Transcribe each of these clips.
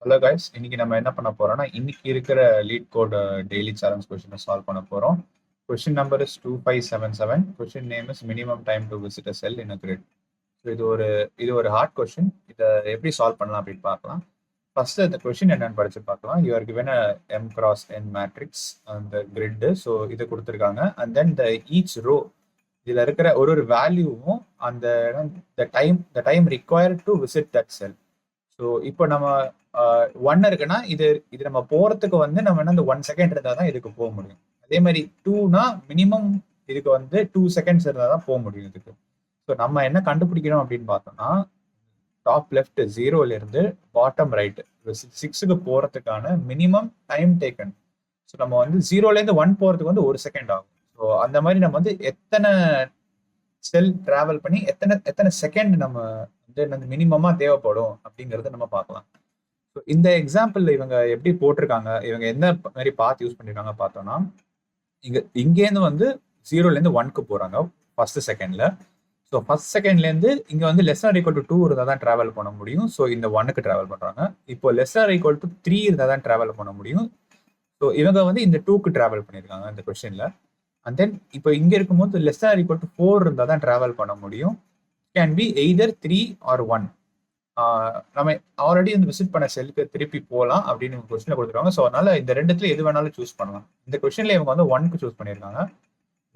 Hello guys, இன்னைக்கு நம்ம என்ன பண்ண போறோம்னா இன்னைக்கு இருக்கிற லீட் கோட் டெய்லி சேலஞ்ச் கொஸ்டினை சால்வ் பண்ண போறோம். Question number is 2577. Question name is minimum time to visit a sell in a grid. So இது ஒரு ஹார்ட் கொஸ்டின். இதை எப்படி சால்வ் பண்ணலாம் அப்படின்னு பார்க்கலாம். ஃபர்ஸ்ட் இந்த கொஸ்டின் என்னன்னு படிச்சு பார்க்கலாம். You are given a M cross N matrix அந்த கிரிட். ஸோ இதை கொடுத்துருக்காங்க. அண்ட் தென் ஈச் ரோ இதுல இருக்கிற ஒரு வேல்யூவும் அந்த time required to visit that sell. So இப்போ நம்ம ஒன் இருக்குன்னா இது இது நம்ம போறதுக்கு வந்து நம்ம என்ன இந்த 1 செகண்ட் இருந்தால் தான் இதுக்கு போக முடியும். அதே மாதிரி 2னா மினிமம் இதுக்கு வந்து 2 செகண்ட்ஸ் இருந்தால் தான் போக முடியும் இதுக்கு. ஸோ நம்ம என்ன கண்டுபிடிக்கணும் அப்படின்னு பார்த்தோம்னா டாப் லெஃப்ட் 0ல இருந்து பாட்டம் ரைட் 6க்கு போறதுக்கான மினிமம் டைம் டேக்கன். ஸோ நம்ம வந்து 0ல இருந்து 1 போறதுக்கு வந்து 1 செகண்ட் ஆகும். ஸோ அந்த மாதிரி நம்ம வந்து எத்தனை செல் டிராவல் பண்ணி எத்தனை எத்தனை செகண்ட் நம்ம வந்து மினிமமா தேவைப்படும் அப்படிங்கறத நம்ம பார்க்கலாம். இந்த எக்ஸாம்பிள் இவங்க எப்படி போட்டிருக்காங்க, இவங்க என்ன மாதிரி பாத் யூஸ் பண்ணிருக்காங்க பார்த்தோம்னா, இங்கேருந்து வந்து 0ல இருந்து 1க்கு போறாங்க ஃபர்ஸ்ட் செகண்ட்ல. ஸோ ஃபர்ஸ்ட் செகண்ட்ல இருந்து இங்க வந்து லெஸ் ஆர் ஈக்குவல் டு 2 இருந்தால் தான் டிராவல் பண்ண முடியும். ஸோ இந்த 1க்கு டிராவல் பண்றாங்க. இப்போ லெஸ் ஆர் ஈக்குவல் டு 3 இருந்தால் தான் டிராவல் பண்ண முடியும். ஸோ இவங்க வந்து இந்த 2க்கு டிராவல் பண்ணியிருக்காங்க இந்த கொஸ்டின்ல. அண்ட் தென் இப்போ இங்க இருக்கும்போது லெஸ் ஆர் ஈக்குவல் டு 4 இருந்தால் தான் டிராவல் பண்ண முடியும். Can be either 3 or 1. நம்ம ஆல்ரெடி வந்து விசிட் பண்ண செல்லுக்கு திருப்பி போகலாம் அப்படின்னு கொஸ்டின்ல கொடுத்துருவாங்க. ஸோ அதனால இந்த ரெண்டுத்துல எது வேணாலும் சூஸ் பண்ணலாம். இந்த கொஸ்டின்ல இவங்க வந்து 1க்கு சூஸ் பண்ணியிருக்காங்க.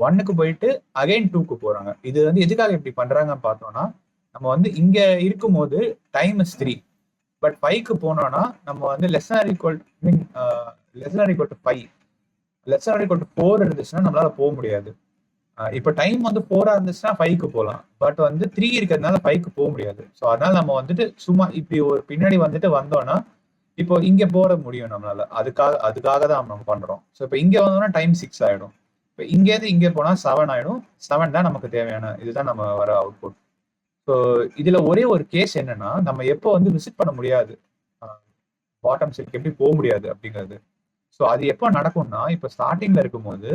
1க்கு போயிட்டு அகைன் 2க்கு போறாங்க. இது வந்து எதுக்காக இப்படி பண்றாங்கன்னு பார்த்தோம்னா, நம்ம வந்து இங்க இருக்கும்போது டைம் இஸ் 3, பட் 5க்கு போனோம்னா நம்ம வந்து less or equal to 5, less or equal to 4 இருந்துச்சுன்னா நம்மளால போக முடியாது. இப்போ டைம் வந்து 4 இருந்துச்சுன்னா 5க்கு போகலாம், பட் வந்து 3 இருக்கிறதுனால 5க்கு போக முடியாது. ஸோ அதனால நம்ம வந்துட்டு சும்மா இப்படி ஒரு பின்னாடி வந்துட்டு வந்தோம்னா இப்போ இங்க போட முடியும் நம்மளால. அதுக்காக தான் நம்ம பண்றோம். ஸோ இப்போ இங்க வந்தோம்னா டைம் 6 ஆயிடும். இப்போ இங்கேருந்து இங்கே போனா 7 ஆயிடும். 7 தான் நமக்கு தேவையான, இதுதான் நம்ம வர அவுட்புட். ஸோ இதுல ஒரே ஒரு கேஸ் என்னன்னா, நம்ம எப்போ வந்து விசிட் பண்ண முடியாது, பாட்டம் செல்க்கு எப்படி போக முடியாது அப்படிங்கிறது. ஸோ அது எப்போ நடக்கும்னா, இப்போ ஸ்டார்டிங்ல இருக்கும்போது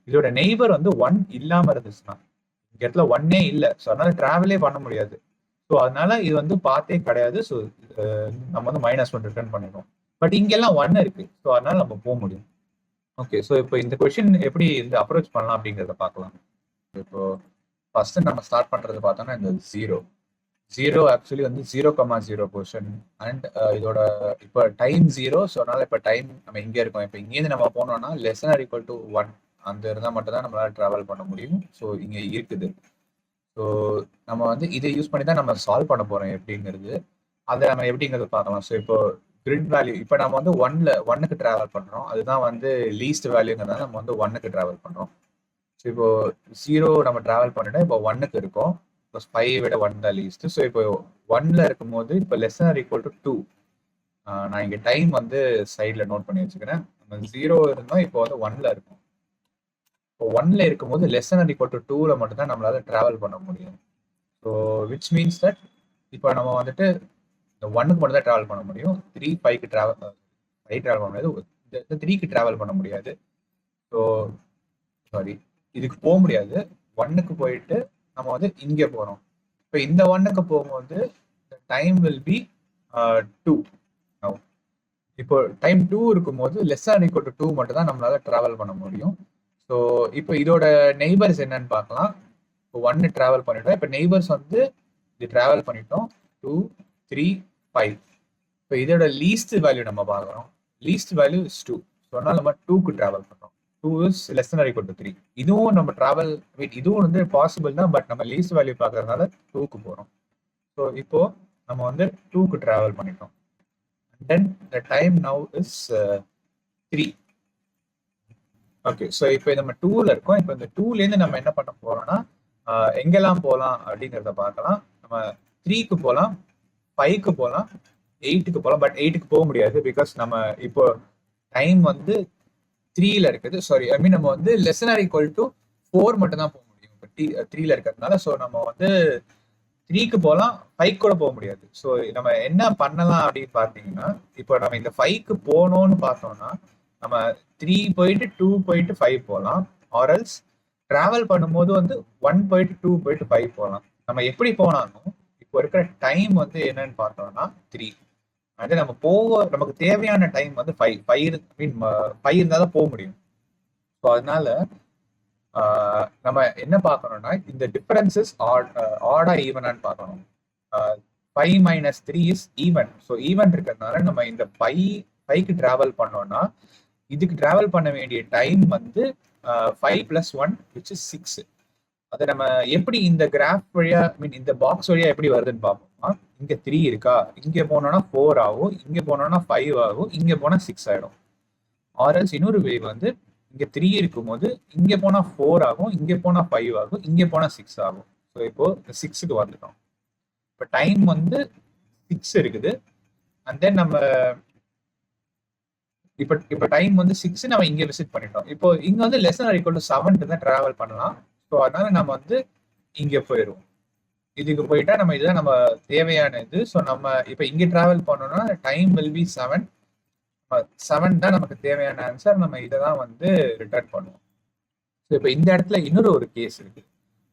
இதோட நெய்பர் வந்து 1 இல்லாம இருந்துச்சுன்னா, இந்த இடத்துல 1ஏ இல்லை. ஸோ அதனால டிராவலே பண்ண முடியாது. ஸோ அதனால இது வந்து பார்த்தே கிடையாது. ஸோ நம்ம வந்து -1 ரிட்டர்ன் பண்ணிடுவோம். பட் இங்கெல்லாம் 1 இருக்கு. ஸோ அதனால நம்ம போக முடியும். ஓகே, ஸோ இப்போ இந்த கொஸ்டின் எப்படி இந்த அப்ரோச் பண்ணலாம் அப்படிங்கிறத பார்க்கலாம். இப்போ ஃபர்ஸ்ட் நம்ம ஸ்டார்ட் பண்றது பார்த்தோம்னா இந்த 0 ஆக்சுவலி வந்து 0,0 பொசிஷன். அண்ட் இதோட இப்போ டைம் 0. ஸோ அதனால இப்போ டைம் நம்ம இங்கே இருக்கோம். இப்போ இங்கேருந்து நம்ம போனோம்னா லெஸ் ஆர் ஈக்குவல் டு 1 அந்த இருந்தால் மட்டும் தான் நம்மளால டிராவல் பண்ண முடியும். ஸோ இங்கே இருக்குது. ஸோ நம்ம வந்து இதை யூஸ் பண்ணி தான் நம்ம சால்வ் பண்ண போறோம் எப்படிங்கிறது. அதை நம்ம எப்படிங்கிறது பார்க்கலாம். ஸோ இப்போ கிரிட் வேல்யூ இப்போ நம்ம வந்து 1க்கு டிராவல் பண்றோம். அதுதான் வந்து லீஸ்ட் வேல்யூங்கிறதுனால நம்ம வந்து 1க்கு டிராவல் பண்றோம். ஸோ இப்போ 0 நம்ம டிராவல் பண்ணிட்டோம். இப்போ 1க்கு இருக்கும். ப்ளஸ் 5 விட 1 தான் லீஸ்ட். ஸோ இப்போ 1ல இருக்கும்போது இப்போ லெஸ் ஆர் ஈக்குவல் டு 2. நான் இங்கே டைம் வந்து சைடில் நோட் பண்ணி வச்சுக்கிறேன். நம்ம 0 இருந்தோம், இப்போ வந்து 1ல இருக்கும். இப்போ 1ல இருக்கும்போது லெஸ் ஆர் ஈக்குவல் டு 2ல மட்டும் தான் நம்மளால டிராவல் பண்ண முடியும். ஸோ விச் மீன்ஸ் தட் இப்போ நம்ம வந்துட்டு இந்த 1க்கு மட்டும் தான் டிராவல் பண்ண முடியும். 5க்கு டிராவல் பண்ண முடியாது. இந்த 3க்கு டிராவல் பண்ண முடியாது. ஸோ சாரி, இதுக்கு போக முடியாது. 1க்கு போயிட்டு நம்ம வந்து இங்கே போறோம். இப்போ இந்த 1க்கு போகும்போது டைம் வில் பி 2. இப்போ டைம் 2 இருக்கும்போது லெஸ் ஆர் ஈக்குவல் டு 2 மட்டும் தான் நம்மளால டிராவல் பண்ண முடியும். ஸோ இப்போ இதோட நெய்பர்ஸ் என்னன்னு பார்க்கலாம். இப்போ 1 டிராவல் பண்ணிட்டோம். இப்போ நெய்பர்ஸ் வந்து இது டிராவல் பண்ணிட்டோம் 2, 3, 5. இப்போ இதோட லீஸ்ட் வேல்யூ நம்ம பார்க்குறோம். Least value is 2. ஸோ அதனால நம்ம 2க்கு டிராவல் பண்றோம். 2 is less or equal to 3. இதுவும் நம்ம டிராவல் இதுவும் வந்து பாசிபிள் தான், பட் நம்ம லீஸ்ட் வேல்யூ பார்க்கறதுனால 2க்கு போறோம். ஸோ இப்போ நம்ம வந்து 2க்கு டிராவல் பண்ணிட்டோம். Then the time now is 3. Okay, so இப்போ நம்ம 2ல இருக்கோம். இப்போ இந்த 2லேருந்து நம்ம என்ன பண்ண போறோம்னா, எங்கெல்லாம் போகலாம் அப்படிங்கிறத பார்க்கலாம். நம்ம 3க்கு போகலாம், 5க்கு போகலாம், 8க்கு போகலாம். பட் 8க்கு போக முடியாது. பிகாஸ் நம்ம இப்போ டைம் வந்து 3ல இருக்குது. சாரி, ஐ மீன் நம்ம வந்து லெஸ் ஆர் ஈக்குவல் டு 4 மட்டும் தான் போக முடியும் இப்போ 3ல இருக்கிறதுனால. ஸோ நம்ம வந்து 3க்கு போகலாம், 5 கூட போக முடியாது. ஸோ நம்ம என்ன பண்ணலாம் அப்படின்னு பார்த்தீங்கன்னா, இப்போ நம்ம இந்த 5க்கு போகணும்னு பார்த்தோம்னா நம்ம 3 போயிட்டு 2 போயிட்டு 5 போகலாம். ஆர்எல்ஸ் டிராவல் பண்ணும்போது வந்து 1 போயிட்டு 2 போயிட்டு 5 போகலாம். நம்ம எப்படி போனாலும் இப்போ இருக்கிற டைம் வந்து என்னன்னு பார்த்தோம்னா 3. அது நமக்கு தேவையான டைம் வந்து 5 இருந்தால் தான் போக முடியும். ஸோ அதனால நம்ம என்ன பார்க்கணும்னா இந்த டிஃபரன்சஸ் ஆடா ஈவனான்னு பார்க்கணும். 5 - 3 இஸ் ஈவன். ஸோ ஈவன் இருக்கிறதுனால நம்ம இந்த 5க்கு டிராவல் பண்ணோம்னா இதுக்கு டிராவல் பண்ண வேண்டிய டைம் வந்து 5 + 1 which is 6. அதை நம்ம எப்படி இந்த கிராஃப் வழியா இந்த பாக்ஸ் வழியா எப்படி வருதுன்னு பார்ப்போம்னா, இங்க 3 இருக்கா, இங்க போனோம்னா 4 ஆகும், இங்க போனோம்னா 5 ஆகும், இங்க போனா 6 ஆயிடும். ஆர்எல்ஸ் இன்னொரு வே வந்து இங்க 3 இருக்கும்போது இங்க போனா 4 ஆகும், இங்க போனா 5 ஆகும், இங்க போனா 6 ஆகும். ஸோ இப்போ 6க்கு வந்துட்டோம். இப்போ டைம் வந்து 6 இருக்குது. அண்ட் தென் நம்ம இப்போ டைம் வந்து 6 நம்ம இங்க விசிட் பண்ணிட்டோம். இப்போ இங்க வந்து <7 தான் டிராவல் பண்ணலாம். ஸோ அதனால நம்ம வந்து இங்க போயிடுவோம். இதுக்கு போயிட்டா நம்ம இதுதான் நம்ம தேவையான இது. ஸோ நம்ம இப்போ இங்க டிராவல் பண்ணோம்னா டைம் வில் பி 7. 7 தான் நமக்கு தேவையான ஆன்சர். நம்ம இதை தான் வந்து ரிட்டர்ன் பண்ணுவோம். ஸோ இப்போ இந்த இடத்துல இன்னொரு ஒரு கேஸ் இருக்கு.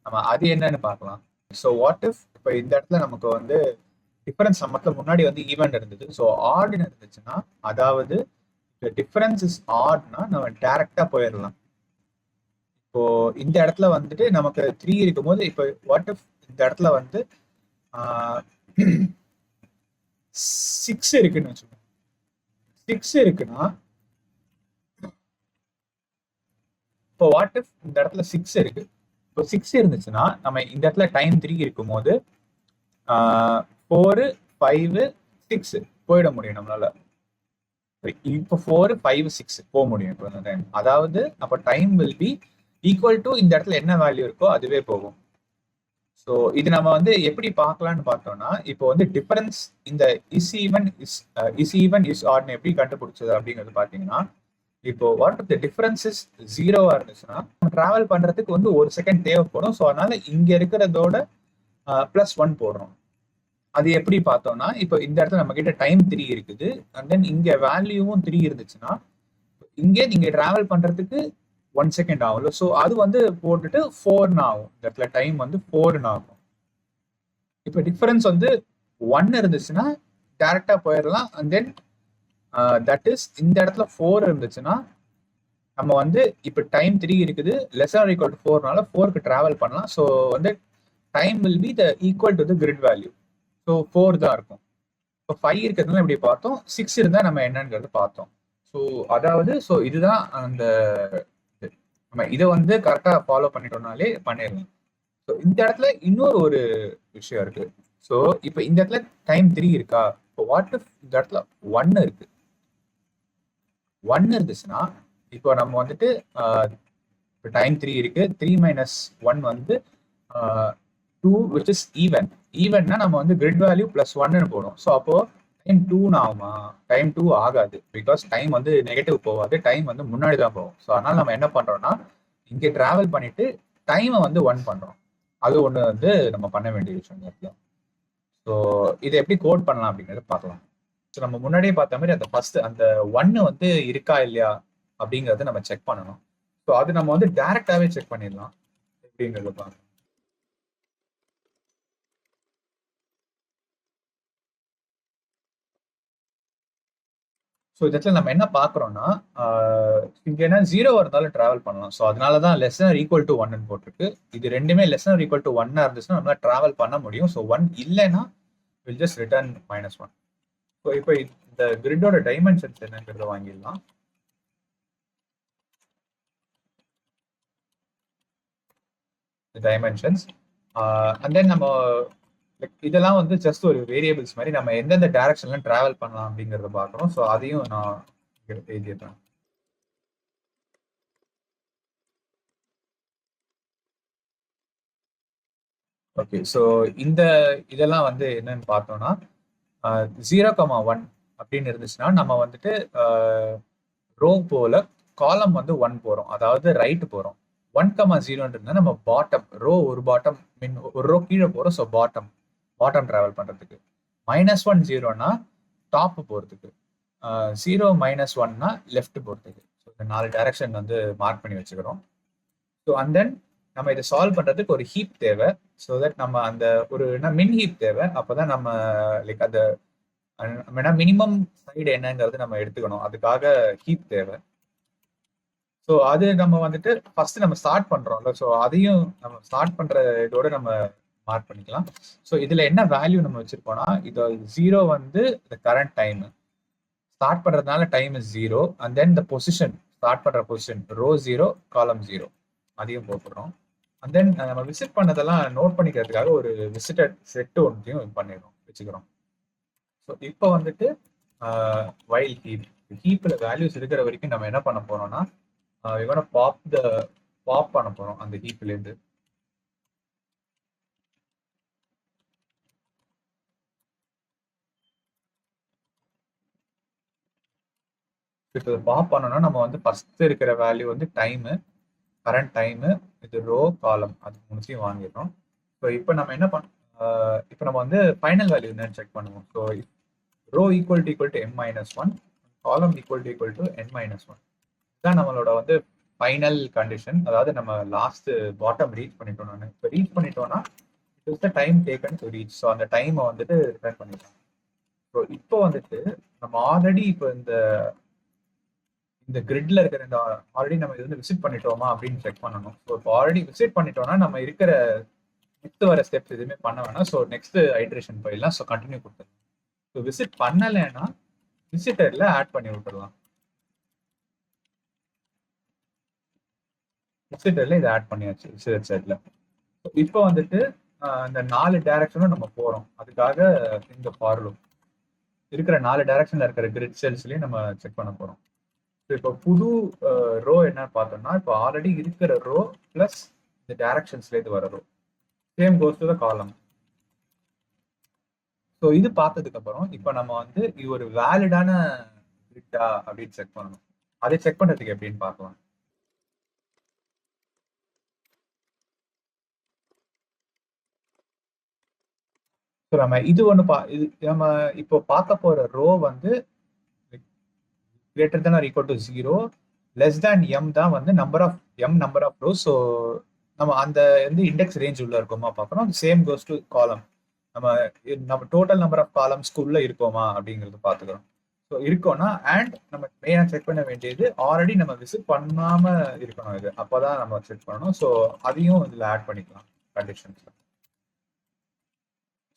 நம்ம அது என்னன்னு பார்க்கலாம். ஸோ வாட் இஃப் இப்போ இந்த இடத்துல நமக்கு வந்து டிஃபரன்ஸ் சம்மத்துல முன்னாடி வந்து ஈவெண்ட் இருந்தது. ஸோ ஆடுன்னு இருந்துச்சுன்னா, அதாவது டிஃபரன்ஸ் இஸ் ஆட்னா நம்ம டைரக்டா போயிடலாம். இப்போ இந்த இடத்துல வந்துட்டு நமக்கு 3 இருக்கும்போது இப்போ வாட் இஃப் இந்த இடத்துல வந்து 6 இருக்குன்னு வச்சுக்கோங்க. 6 இருக்குன்னா இப்போ வாட் இஃப் இந்த இடத்துல 6 இருக்கு. இப்போ 6 இருந்துச்சுன்னா நம்ம இந்த இடத்துல டைம் 3 இருக்கும்போது 4, 5, 6 போயிட முடியும் நம்மளால. இப்போ 4, 5, 6 போக முடியும். இப்போ டைம் அதாவது அப்போ time will be equal to இந்த இடத்துல என்ன வேல்யூ இருக்கோ அதுவே போகும். ஸோ இது நம்ம வந்து எப்படி பார்க்கலாம்னு பார்த்தோம்னா, இப்போ வந்து டிஃபரன்ஸ் இந்த இஸ் ஈவன் இஸ் ஆட்னு எப்படி கண்டுபிடிச்சது அப்படிங்கிறது பார்த்தீங்கன்னா, இப்போ வாட் த டிஃபரன்ஸ் இஸ் 0வா இருந்துச்சுன்னா நம்ம டிராவல் பண்றதுக்கு வந்து 1 செகண்ட் தேவைப்படும். ஸோ அதனால இங்க இருக்கிறதோட +1 போடுறோம். அது எப்படி பார்த்தோம்னா, இப்போ இந்த இடத்துல நம்ம கிட்ட டைம் 3 இருக்குது. அண்ட் தென் இங்க வேல்யூவும் 3 இருந்துச்சுன்னா இங்கே நீங்க டிராவல் பண்றதுக்கு 1 செகண்ட் ஆகும்ல. ஸோ அது வந்து போட்டுட்டு 4 ஆகும். இந்த இடத்துல டைம் வந்து 4 ஆகும். இப்போ டிஃபரன்ஸ் வந்து 1 இருந்துச்சுன்னா டைரக்டா போயிடலாம். அண்ட் தென் தட் இஸ் இந்த இடத்துல 4 இருந்துச்சுன்னா நம்ம வந்து இப்போ டைம் 3 இருக்குது <= 4னால 4க்கு டிராவல் பண்ணலாம். ஸோ வந்து time will be the equal to the grid value. So 4 தான் இருக்கும். இப்போ 5 இருக்கிறதுனால எப்படி பார்த்தோம், 6 இருந்தால் நம்ம என்னங்கிறது பார்த்தோம். ஸோ அதாவது இதுதான் அந்த நம்ம இதை வந்து கரெக்டாக ஃபாலோ பண்ணிட்டோம்னாலே பண்ணிடலாம். ஸோ இந்த இடத்துல இன்னொரு ஒரு விஷயம் இருக்கு. ஸோ இப்போ இந்த இடத்துல டைம் 3 இருக்கா, இப்போ வாட் இஃப் இந்த இடத்துல 1 இருக்கு. 1 இருந்துச்சுன்னா இப்போ நம்ம வந்துட்டு இப்போ டைம் 3 இருக்கு. 3 - 1 வந்து 2 which is even. ஈவன்னா நம்ம வந்து கிரிட் வேல்யூ +1ன்னு போடும். ஸோ அப்போ டைம் 2 ஆகுமா? டைம் 2 ஆகாது. பிகாஸ் டைம் வந்து நெகட்டிவ் போகாது. டைம் வந்து முன்னாடி தான் போகும். ஸோ அதனால நம்ம என்ன பண்றோம்னா இங்கே டிராவல் பண்ணிட்டு டைமை வந்து 1 பண்றோம். அது ஒன்று வந்து நம்ம பண்ண வேண்டிய விஷயம் இடத்துல. ஸோ இதை எப்படி கோட் பண்ணலாம் அப்படிங்கிறத பார்க்கலாம். ஸோ நம்ம முன்னாடியே பார்த்த மாதிரி அந்த ஃபர்ஸ்ட் அந்த 1 வந்து இருக்கா இல்லையா அப்படிங்கிறத நம்ம செக் பண்ணணும். ஸோ அது நம்ம வந்து டைரக்டாவே செக் பண்ணிடலாம் அப்படிங்கிறத பார்க்கலாம். ஸோ இதில் நம்ம என்ன பார்க்குறோம்னா, இங்கே என்ன 0 இருந்தாலும் ட்ராவல் பண்ணலாம். ஸோ அதனால தான் <= 1ன்னு போட்டிருக்கு. இது ரெண்டுமே <= 1 இருந்துச்சுன்னா நம்மளால ட்ராவல் பண்ண முடியும். ஸோ 1 இல்லைன்னா வில் ஜஸ்ட் ரிட்டர்ன் -1. ஸோ இப்போ இந்த கிரிட்டோட டைமென்ஷன்ஸ் என்னங்கிறத வாங்கிடலாம். டைமென்ஷன்ஸ் அண்ட் தென் நம்ம இதெல்லாம் வந்து ஜஸ்ட் ஒரு வேரியபிள்ஸ் மாதிரி நம்ம எந்தெந்த டைரக்ஷன்ல டிராவல் பண்ணலாம் அப்படிங்கறத பார்க்கணும். ஸோ அதையும் நான் எழுதிடுறேன். ஓகே, ஸோ இதெல்லாம் வந்து என்னன்னு பார்த்தோம்னா 0,1 அப்படின்னு இருந்துச்சுன்னா நம்ம வந்துட்டு ரோ போல காலம் வந்து 1 போறோம், அதாவது ரைட் போறோம். 1,0 இருந்தா நம்ம பாட்டம் ரோ ஒரு பாட்டம் ஒரு ரோ கீழே போறோம். ஸோ பாட்டம் டிராவல் பண்றதுக்கு. -1 0னா டாப் போறதுக்கு. 0 - 1னா லெஃப்ட் போறதுக்கு. ஸோ இந்த 4 டைரக்ஷன் வந்து மார்க் பண்ணி வச்சுக்கிறோம். ஸோ அண்ட் தென் நம்ம இதை சால்வ் பண்றதுக்கு ஒரு ஹீப் தேவை. ஸோ தட் நம்ம அந்த ஒரு மின் ஹீப் தேவை. அப்போதான் நம்ம லைக் அந்த வேணா மினிமம் சைடு என்னங்கிறது நம்ம எடுத்துக்கணும். அதுக்காக ஹீப் தேவை. ஸோ அது நம்ம வந்துட்டு ஃபர்ஸ்ட் நம்ம ஸ்டார்ட் பண்றோம்ல, ஸோ அதையும் நம்ம ஸ்டார்ட் பண்ற இதோட நம்ம மார்க் பண்ணிக்கலாம். ஸோ இதுல என்ன வேல்யூ நம்ம வச்சிருக்கோம்னா, இது 0 வந்து இந்த கரண்ட் டைம். ஸ்டார்ட் பண்றதுனால டைம் இஸ் 0 அண்ட் தென் இந்த பொசிஷன், ஸ்டார்ட் பண்ற பொசிஷன் ரோ 0 காலம் 0 அதையும் போட்டுறோம். அண்ட் தென் நம்ம விசிட் பண்ணதெல்லாம் நோட் பண்ணிக்கிறதுக்காக ஒரு விசிட்டட் செட் ஒன்றையும் பண்ணிடுறோம், வச்சுக்கிறோம். ஸோ இப்போ வந்துட்டு வைல் ஹீப், ஹீப்ல வேல்யூஸ் இருக்கிற வரைக்கும் நம்ம என்ன பண்ண போறோம்னா, இவனை பாப் பண்ண போறோம் அந்த ஹீப்ல இருந்து. இப்போ பாப் பண்ணோம்னா நம்ம வந்து ஃபர்ஸ்ட் இருக்கிற வேல்யூ வந்து டைமு, கரண்ட் டைமு, இது ரோ காலம், அது மூணுத்தையும் வாங்கிடுறோம். ஸோ இப்போ நம்ம என்ன இப்போ நம்ம வந்து ஃபைனல் வேல்யூ என்னன்னு செக் பண்ணுவோம். So row equal to m minus one, column equal to n minus one. இதுதான் நம்மளோட வந்து ஃபைனல் கண்டிஷன். அதாவது நம்ம லாஸ்ட் பாட்டம் ரீச் பண்ணிட்டோம். நான் இப்போ ரீச் பண்ணிட்டோம்னா it is the time taken to reach. So அந்த டைமை வந்துட்டு ரிட்டர்ன் பண்ணிடலாம். ஸோ இப்போ வந்துட்டு நம்ம ஆல்ரெடி இப்போ இந்த கிரிட்ல இருக்கிற இந்த ஆல்ரெடி நம்ம இது வந்து விசிட் பண்ணிட்டோமா அப்படின்னு செக் பண்ணணும். ஸோ இப்போ ஆல்ரெடி விசிட் பண்ணிட்டோம்னா நம்ம இருக்கிற நெக்ஸ்ட் வர ஸ்டெப்ஸ் எதுவுமே பண்ண வேணாம். ஸோ நெக்ஸ்ட் ஐட்ரேஷன் போயிடலாம். ஸோ கண்டினியூ கொடுத்துருங்க. ஸோ விசிட் பண்ணலைன்னா விசிட்டர்ல ஆட் பண்ணி விட்டுடலாம். விசிட்டர்ல இதை ஆட் பண்ணியாச்சு விசிட்டர் சைட்ல. இப்போ வந்துட்டு இந்த 4 டைரக்ஷனும் நம்ம போறோம். அதுக்காக இந்த ஃபார் லூப் இருக்கிற 4 டைரக்ஷன்ல இருக்கிற கிரிட் செல்ஸ்லயும் நம்ம செக் பண்ண போறோம். இப்போ புது ரோ என்ன பார்த்தோம்னா, இப்போ ஆல்ரெடி இருக்கிற ரோ பிளஸ் இந்த டைரக்ஷன்ஸ்ல இருந்து வர row same goes to the column. So இது பார்த்ததுக்கு அப்புறம் இப்போ நம்ம வந்து இது ஒரு வேலிடான கிரிட்டா அப்படின்னு செக் பண்ணணும். அதை செக் பண்றதுக்கு எப்படின்னு பார்க்கலாம். ஸோ நம்ம இது இது நம்ம இப்போ பார்க்க போற ரோ வந்து greater than or equal to 0, less than m தான் வந்து நம்பர் ஆஃப் ரோஸ். ஸோ நம்ம அந்த வந்து இண்டெக்ஸ் ரேஞ்ச் உள்ள இருக்கோமா பார்க்கணும். சேம் கோஸ் டு காலம். நம்ம டோட்டல் நம்பர் ஆஃப் காலம்ஸ்க்குள்ள இருக்கோமா அப்படிங்கிறது பார்த்துக்கிறோம். ஸோ இருக்கோம்னா அண்ட் நம்ம மெயினாக செக் பண்ண வேண்டியது ஆல்ரெடி நம்ம விசிட் பண்ணாம இருக்கணும். இது அப்போதான் நம்ம செக் பண்ணணும். ஸோ அதையும் இதில் ஆட் பண்ணிக்கலாம் கண்டிஷன்ஸ்.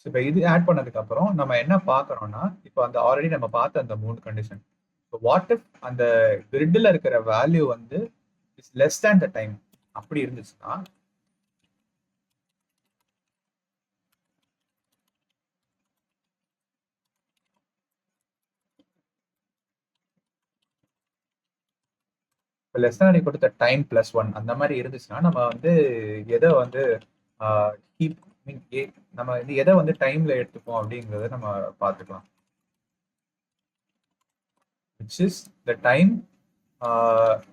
ஸோ இப்போ இது ஆட் பண்ணதுக்கு அப்புறம் நம்ம என்ன பார்க்கறோம்னா, இப்போ அந்த ஆல்ரெடி நம்ம பார்த்த அந்த 3 கண்டிஷன். வாட் இஃப் அந்த கிரிட்ல இருக்கிற வேல்யூ வந்து is less than the time அப்படி இருந்துச்சுன்னா, less than equal to the time plus one அந்த மாதிரி இருந்துச்சுன்னா நம்ம வந்து எதை வந்து கீப் மீன் நம்ம வந்து எதை வந்து டைம்ல எடுத்துப்போம் அப்படிங்கிறத நம்ம பார்த்துக்கலாம். Which is the time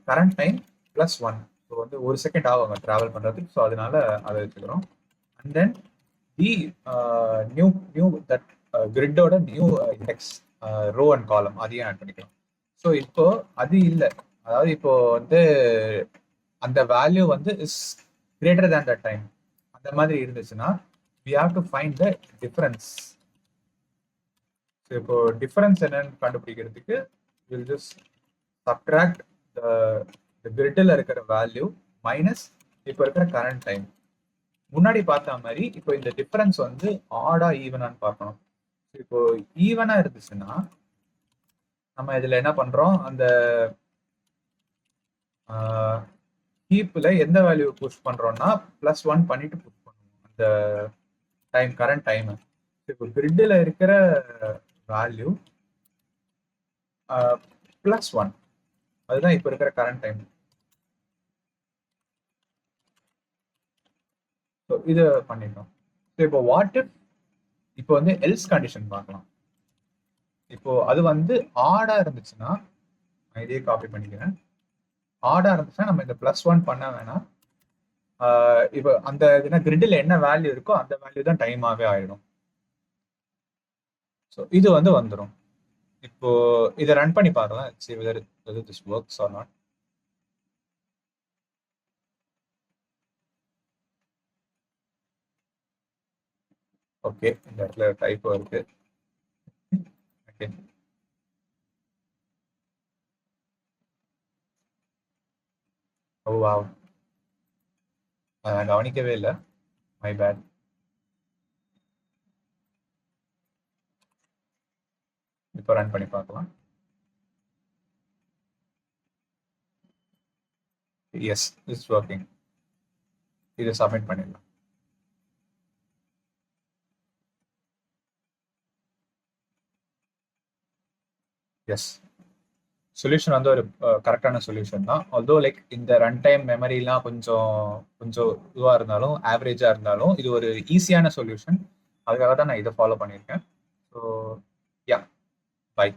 current time plus one. So வந்து 1 செகண்ட் ஆகும் டிராவல் பண்றதுக்கு. ஸோ அதனால அதை வச்சுக்கிறோம். And then the new that கிரிட்டோட new index row and column அதையும் ஆட் பண்ணிக்கலாம். ஸோ இப்போ அது இல்லை, அதாவது இப்போ வந்து அந்த வேல்யூ வந்து is greater than that time அந்த மாதிரி இருந்துச்சுன்னா we have to find the difference. So இப்போ டிஃபரன்ஸ் என்னன்னு கண்டுபிடிக்கிறதுக்கு we'll just subtract the கிரிட்டில் இருக்கிற வேல்யூ மைனஸ் இப்போ இருக்கிற கரண்ட் டைம். முன்னாடி பார்த்த மாதிரி இப்போ இந்த டிஃபரன்ஸ் வந்து ஆடா ஈவனான்னு பார்க்கணும். இப்போ ஈவனா இருந்துச்சுன்னா நம்ம இதுல என்ன பண்றோம், அந்த ஹீப்ல எந்த வேல்யூ புஷ் பண்றோம்னா +1 பண்ணிட்டு புஷ் பண்ணுவோம் அந்த டைம் கரண்ட் டைம். இப்போ கிரிட்ல இருக்கிற வேல்யூ +1 அதுதான் இப்போ இருக்கிற கரண்ட் டைம். ஸோ இது பண்ணிட்டோம். ஸோ இப்போ வாட் இஃப் இப்போ வந்து எல்ஸ் கண்டிஷன் பார்க்கலாம். இப்போ அது வந்து ஆடா இருந்துச்சுன்னா நான் இதே காப்பி பண்ணிக்கிறேன். ஆடா இருந்துச்சுன்னா நம்ம இந்த +1 பண்ண வேணாம். இப்போ அந்த கிரிட்ல என்ன வேல்யூ இருக்கோ அந்த வேல்யூ தான் டைமாவே ஆயிடும். ஸோ இது வந்து வந்துடும். இப்போ இதை ரன் பண்ணி பார்க்கலாம். see whether this works or not. Okay, இந்த இடத்துல டைப் இருக்கு. ஓகே. Oh wow! நான் கவனிக்கவே இல்ல. My bad. இப்போ ரன் பண்ணி பார்க்கலாம். Yes, it's working. இதை சப்மிட் பண்ணிடலாம். எஸ், சொல்யூஷன் வந்து ஒரு கரெக்டான சொல்யூஷன் தான். ஆல்தோ லைக் இந்த ரன் டைம் மெமரிலாம் கொஞ்சம் கொஞ்சம் இதுவாக இருந்தாலும், ஆவரேஜாக இருந்தாலும், இது ஒரு ஈஸியான சொல்யூஷன். அதுக்காக தான் நான் இதை ஃபாலோ பண்ணியிருக்கேன். So yeah, by.